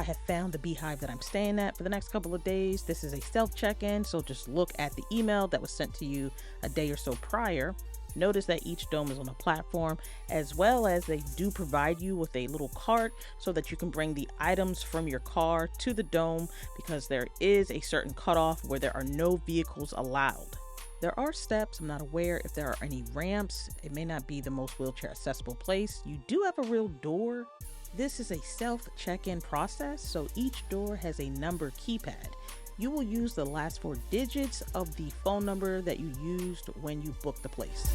I have found the beehive that I'm staying at for the next couple of days. This is a self check-in, so just look at the email that was sent to you a day or so prior. Notice that each dome is on a platform, as well as they do provide you with a little cart so that you can bring the items from your car to the dome, because there is a certain cutoff where there are no vehicles allowed. There are steps. I'm not aware if there are any ramps. It may not be the most wheelchair accessible place. You do have a real door. This is a self check-in process, so each door has a number keypad. You will use the last 4 digits of the phone number that you used when you booked the place.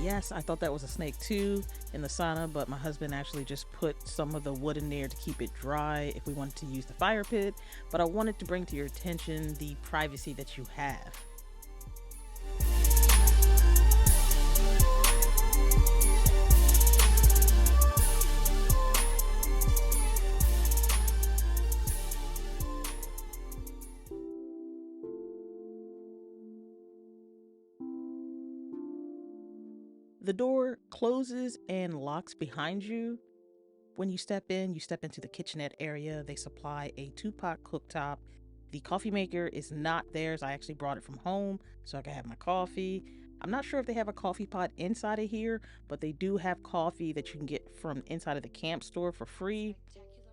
Yes, I thought that was a snake too in the sauna, but my husband actually just put some of the wood in there to keep it dry if we wanted to use the fire pit. But I wanted to bring to your attention the privacy that you have. The door closes and locks behind you. When you step into the kitchenette area. They supply a 2-pot cooktop. The coffee maker is not theirs. I actually brought it from home so I can have my coffee. I'm not sure if they have a coffee pot inside of here, but they do have coffee that you can get from inside of the camp store for free.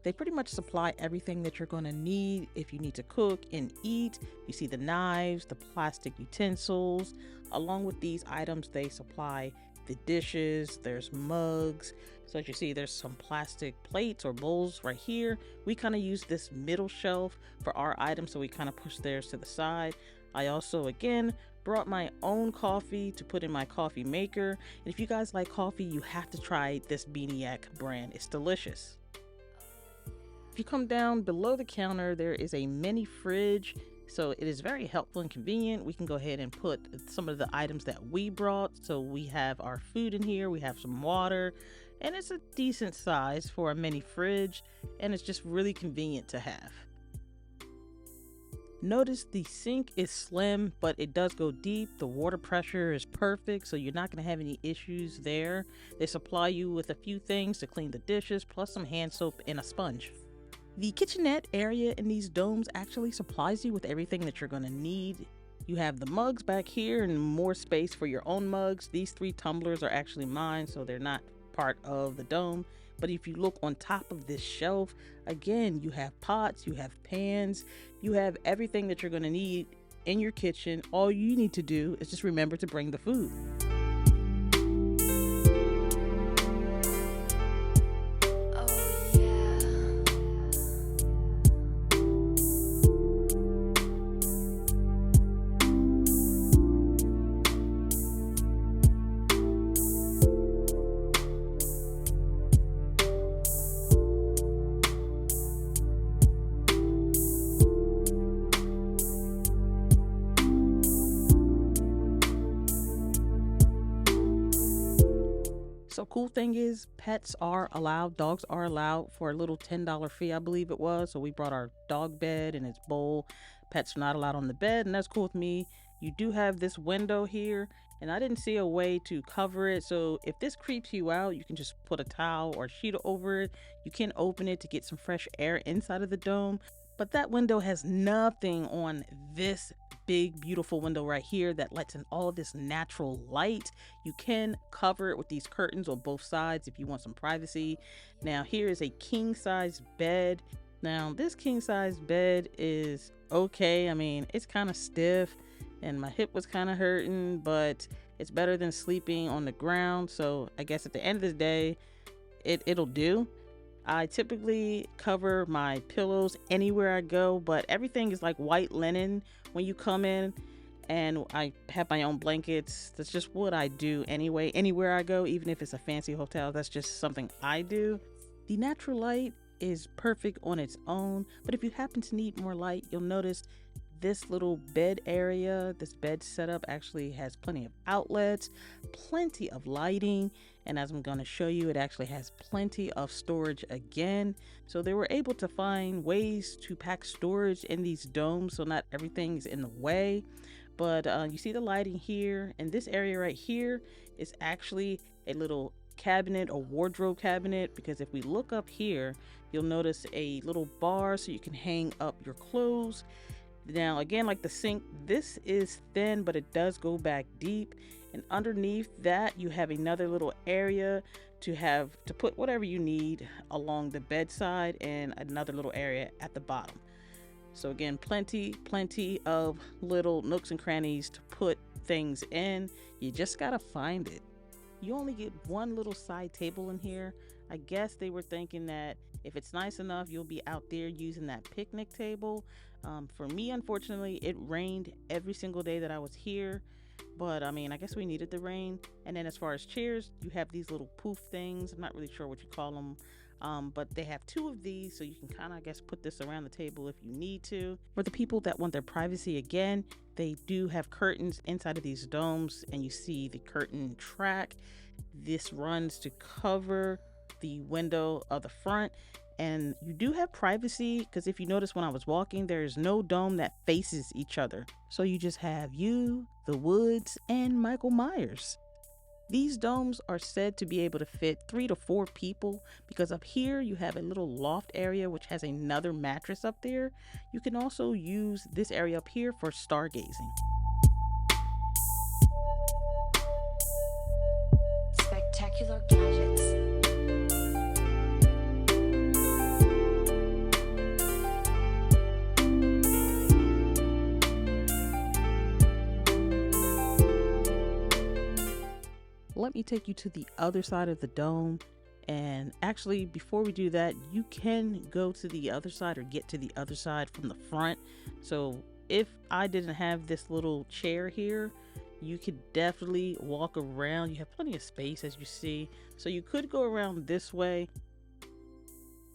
They pretty much supply everything that you're going to need if you need to cook and eat. You see the knives, the plastic utensils. Along with these items, they supply the dishes, there's mugs. So as you see, there's some plastic plates or bowls right here. We kind of use this middle shelf for our items, so we kind of push theirs to the side. I also, again, brought my own coffee to put in my coffee maker. And if you guys like coffee, you have to try this Beaniac brand. It's delicious. If you come down below the counter, there is a mini fridge. So it is very helpful and convenient. We can go ahead and put some of the items that we brought. So we have our food in here, we have some water, and it's a decent size for a mini fridge, and it's just really convenient to have. Notice the sink is slim, but it does go deep. The water pressure is perfect, so you're not going to have any issues there. They supply you with a few things to clean the dishes, plus some hand soap and a sponge. The kitchenette area in these domes actually supplies you with everything that you're going to need. You have the mugs back here and more space for your own mugs. These 3 tumblers are actually mine, so they're not part of the dome. But if you look on top of this shelf, again, you have pots, you have pans, you have everything that you're going to need in your kitchen. All you need to do is just remember to bring the food. cool thing is pets are allowed, dogs are allowed for a little $10 fee, I believe it was. So we brought our dog bed and its bowl. Pets are not allowed on the bed, and that's cool with me. You do have this window here, and I didn't see a way to cover it. So if this creeps you out, you can just put a towel or a sheet over it. You can open it to get some fresh air inside of the dome. But that window has nothing on this big, beautiful window right here that lets in all this natural light. You can cover it with these curtains on both sides if you want some privacy. Now, here is a king size bed. Now, this king size bed is okay. I mean, it's kind of stiff and my hip was kind of hurting, but it's better than sleeping on the ground. So I guess at the end of the day, it'll do. I typically cover my pillows anywhere I go, but everything is like white linen when you come in, and I have my own blankets. That's just what I do anyway. Anywhere I go, even if it's a fancy hotel, that's just something I do. The natural light is perfect on its own, but if you happen to need more light, you'll notice this little bed area, this bed setup actually has plenty of outlets, plenty of lighting, and as I'm going to show you, it actually has plenty of storage again. So they were able to find ways to pack storage in these domes so not everything's in the way. But you see the lighting here, and this area right here is actually a little cabinet or wardrobe cabinet, because if we look up here, you'll notice a little bar so you can hang up your clothes. Now again, like the sink, this is thin, but it does go back deep, and underneath that you have another little area to put whatever you need along the bedside, and another little area at the bottom. So again, plenty of little nooks and crannies to put things in. You just gotta find it. You only get one little side table in here. I guess they were thinking that if it's nice enough, you'll be out there using that picnic table. For me, unfortunately, it rained every single day that I was here. But I mean, I guess we needed the rain. And then as far as chairs, you have these little poof things. I'm not really sure what you call them. But they have two of these, so you can kind of, I guess, put this around the table if you need to. For the people that want their privacy, again, they do have curtains inside of these domes, and you see the curtain track. This runs to cover the window of the front, and you do have privacy, because if you notice when I was walking, there is no dome that faces each other. So you just have you, the woods, and Michael Myers. These domes are said to be able to fit 3 to 4 people, because up here you have a little loft area which has another mattress up there. You can also use this area up here for stargazing. Spectacular gadgets. Let me take you to the other side of the dome. And actually, before we do that, you can go to the other side or get to the other side from the front. So if I didn't have this little chair here, you could definitely walk around. You have plenty of space, as you see. So you could go around this way.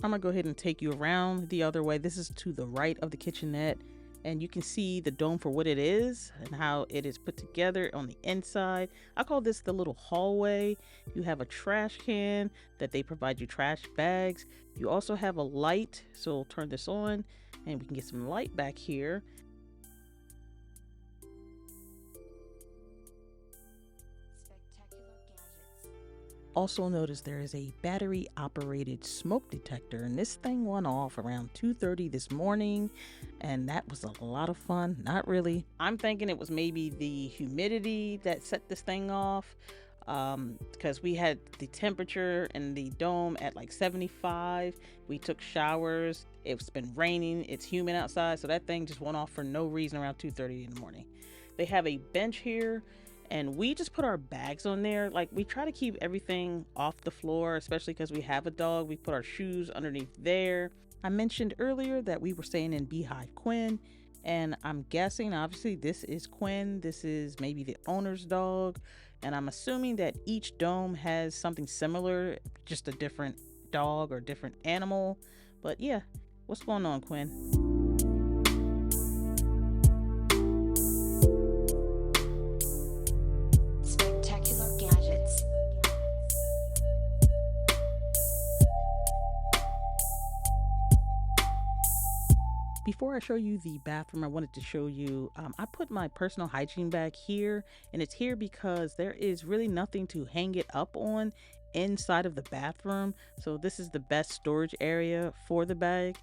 I'm gonna go ahead and take you around the other way. This is to the right of the kitchenette, and you can see the dome for what it is and how it is put together on the inside. I call this the little hallway. You have a trash can that they provide you trash bags. You also have a light, so we'll turn this on and we can get some light back here. Also notice there is a battery operated smoke detector, and this thing went off around 2:30 this morning, and that was a lot of fun. Not really. I'm thinking it was maybe the humidity that set this thing off, because we had the temperature in the dome at like 75. We took showers. It's been raining. It's humid outside, so that thing just went off for no reason around 2:30 in the morning. They have a bench here, and we just put our bags on there. Like, we try to keep everything off the floor, especially because we have a dog. We put our shoes underneath there. I mentioned earlier that we were staying in Beehive Quinn, and I'm guessing obviously this is Quinn. This is maybe the owner's dog, and I'm assuming that each dome has something similar, just a different dog or different animal. But yeah, what's going on, Quinn? Before I show you the bathroom, I wanted to show you, I put my personal hygiene bag here, and it's here because there is really nothing to hang it up on inside of the bathroom. So this is the best storage area for the bag.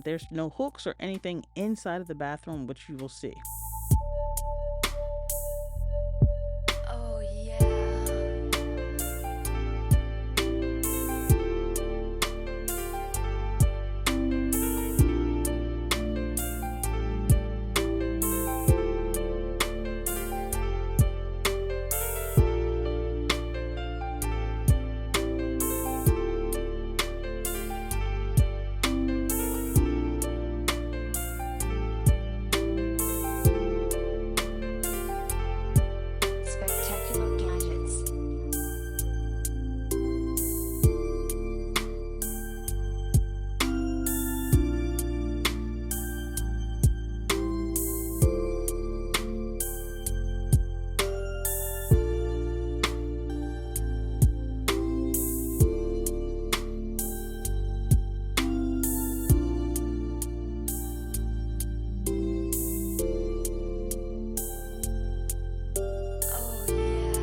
There's no hooks or anything inside of the bathroom, which you will see. Oh yeah. Spectacular gadgets. Oh yeah.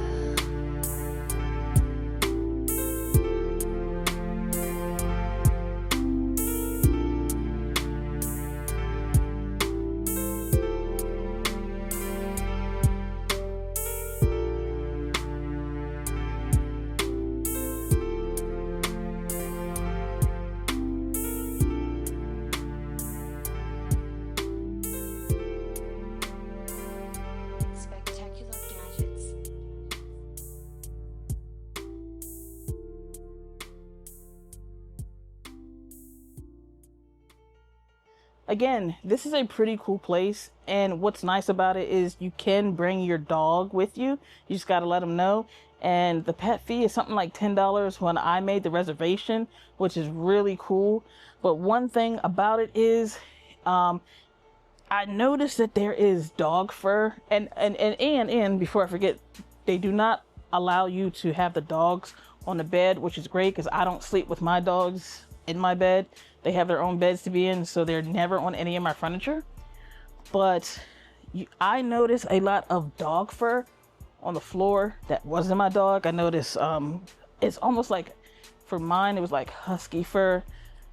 Spectacular gadgets. Again, this is a pretty cool place, and what's nice about it is you can bring your dog with you. You just got to let them know. And the pet fee is something like $10 when I made the reservation, which is really cool. But one thing about it is, I noticed that there is dog fur, and before I forget, they do not allow you to have the dogs on the bed, which is great because I don't sleep with my dogs in my bed. They have their own beds to be in, so they're never on any of my furniture. But I noticed a lot of dog fur on the floor that wasn't my dog. I noticed it's almost like, for mine, it was like husky fur.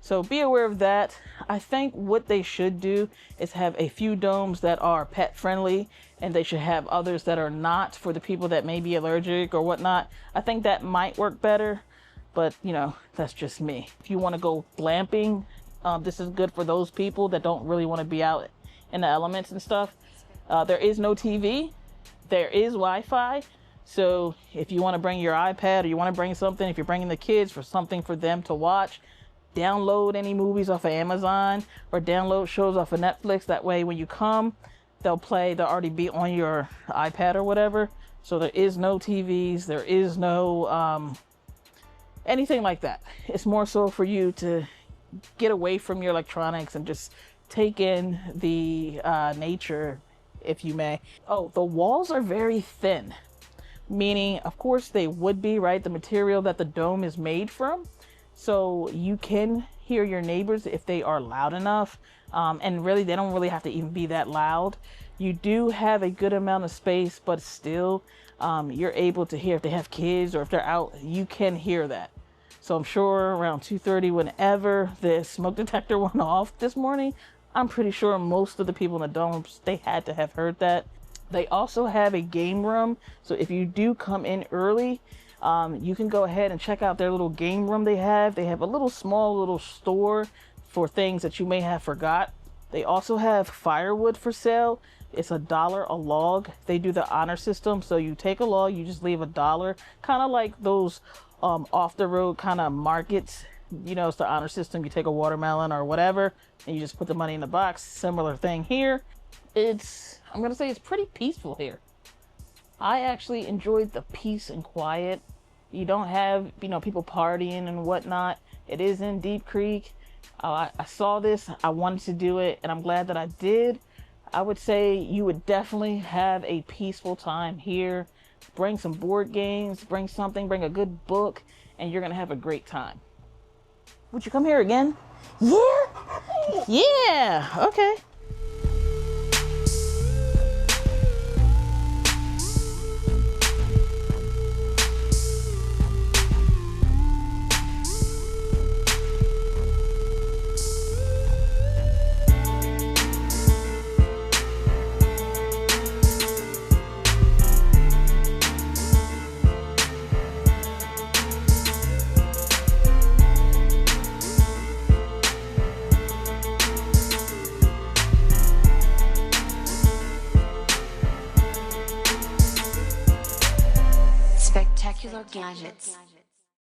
So be aware of that. I think what they should do is have a few domes that are pet friendly, and they should have others that are not, for the people that may be allergic or whatnot. I think that might work better, but you know, that's just me. If you want to go glamping, this is good for those people that don't really want to be out in the elements and stuff. There is no TV. There is Wi-Fi. So if you want to bring your iPad, or you want to bring something, if you're bringing the kids for something for them to watch, download any movies off of Amazon or download shows off of Netflix. That way when you come, they'll already be on your iPad or whatever. So there is no TVs, there is no anything like that. It's more so for you to get away from your electronics and just take in the nature, if you may. Oh, the walls are very thin, meaning of course they would be, right? The material that the dome is made from. So you can hear your neighbors if they are loud enough. And really, they don't really have to even be that loud. You do have a good amount of space, but still, you're able to hear if they have kids or if they're out, you can hear that. So I'm sure around 2:30, whenever the smoke detector went off this morning, I'm pretty sure most of the people in the domes, they had to have heard that. They also have a game room. So if you do come in early, you can go ahead and check out their little game room they have. They have a small little store for things that you may have forgot. They also have firewood for sale. It's $1 a log. They do the honor system. So you take a log, you just leave $1, kind of like those off the road kind of markets. You know, it's the honor system. You take a watermelon or whatever, and you just put the money in the box. Similar thing here. I'm going to say it's pretty peaceful here. I actually enjoyed the peace and quiet. You don't have, people partying and whatnot. It is in Deep Creek. I saw this, I wanted to do it, and I'm glad that I did. I would say you would definitely have a peaceful time here. Bring some board games, bring a good book, and you're gonna have a great time. Would you come here again? Yeah, Yeah, okay. Spectacular gadgets.